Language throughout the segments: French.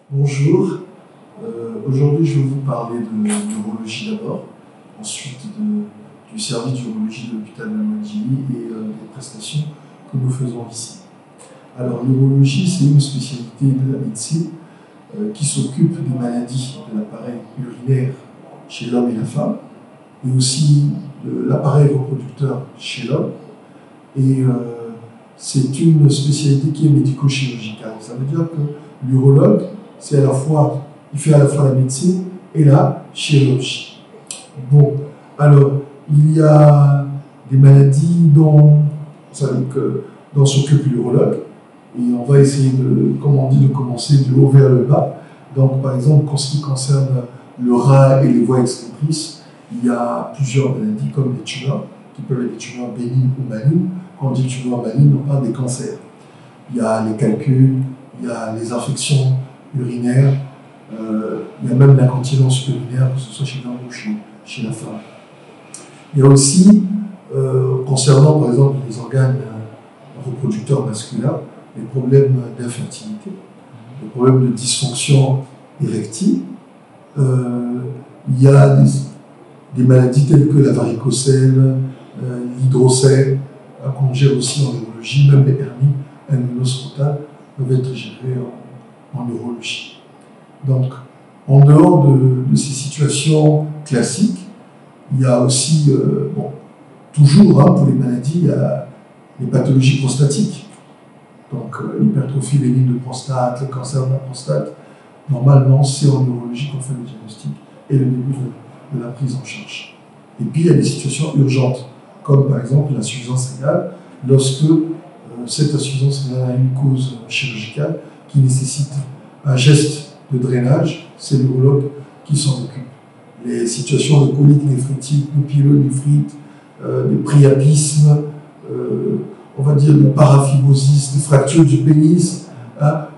Bonjour, aujourd'hui je vais vous parler de l'urologie d'abord, ensuite du service d'urologie de l'hôpital de Montgilly et des prestations que nous faisons ici. Alors l'urologie, c'est une spécialité de la médecine qui s'occupe des maladies de l'appareil urinaire chez l'homme et la femme, et aussi de l'appareil reproducteur chez l'homme. Et c'est une spécialité qui est médico-chirurgicale. Ça veut dire que l'urologue, c'est il fait à la fois la médecine et la chirurgie. Bon, alors, il y a des maladies dont s'occupe l'urologue, et on va essayer de commencer du haut vers le bas. Donc, par exemple, en ce qui concerne le rein et les voies excrétrices, il y a plusieurs maladies comme les tumeurs, qui peuvent être des tumeurs bénignes ou malignes. Quand on dit tumeurs malignes, on parle des cancers. Il y a les calculs, il y a les infections urinaires, il y a même l'incontinence urinaire, que ce soit chez l'homme ou chez la femme. Il y a aussi, concernant par exemple les organes reproducteurs masculins, les problèmes d'infertilité, les problèmes de dysfonction érectile. Il y a des maladies telles que la varicocèle, l'hydrocèle, qu'on gère aussi en urologie, même les hernies annulo-scrotales peuvent être gérées en urologie. Donc, en dehors de ces situations classiques, il y a aussi, toujours pour les maladies, il y a les pathologies prostatiques. Donc, l'hypertrophie bénigne de prostate, le cancer de la prostate. Normalement, c'est en urologie qu'on fait le diagnostic et le début de la prise en charge. Et puis, il y a des situations urgentes, comme par exemple l'insuffisance rénale, lorsque cette insuffisance rénale a une cause chirurgicale qui nécessite un geste de drainage, c'est l'urologue qui s'en occupe. Les situations de colique néphritique, de pyélonéphrite, de priapisme, on va dire de parafibrosis, de fractures du pénis,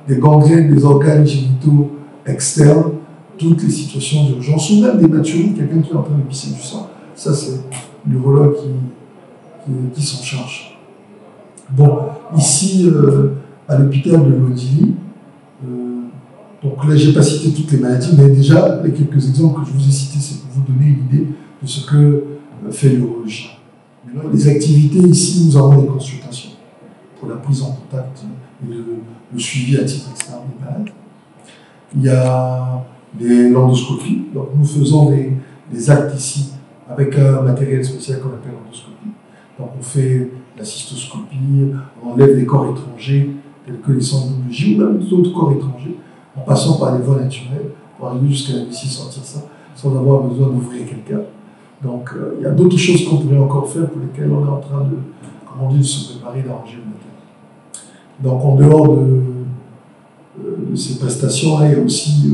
des gangrènes des organes génitaux externes, toutes les situations d'urgence, ou même des baturies, quelqu'un qui est en train de pisser du sang, ça c'est l'urologue qui s'en charge. Bon, ici, à l'hôpital de Montgilly, donc là, je n'ai pas cité toutes les maladies, mais déjà, les quelques exemples que je vous ai cités, c'est pour vous donner une idée de ce que fait l'urologie. Les activités, ici, nous avons des consultations pour la prise en contact et le suivi à titre externe des malades. Il y a l'endoscopie, donc nous faisons des actes ici avec un matériel spécial qu'on appelle l'endoscopie. Donc on fait la cystoscopie, on enlève les corps étrangers, tels que les sandologies ou même d'autres corps étrangers, en passant par les voies naturelles, pour arriver jusqu'à la vessie, sortir ça, sans avoir besoin d'ouvrir quelqu'un. Donc il y a d'autres choses qu'on pourrait encore faire pour lesquelles on est en train de se préparer, d'arranger le matériel. Donc en dehors de ces prestations, il y a aussi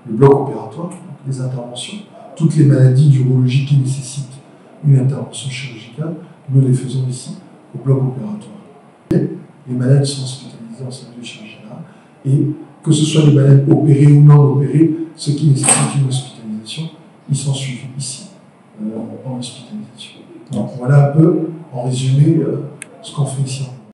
le bloc opératoire, donc les interventions. Toutes les maladies d'urologie qui nécessitent une intervention chirurgicale, nous les faisons ici, au bloc opératoire. Les malades sont hospitalisés en centre de chirurgie générale, et que ce soit les malades opérés ou non opérés, ceux qui nécessitent une hospitalisation, ils sont suivis ici, en hospitalisation. Donc voilà un peu, en résumé, ce qu'on fait ici.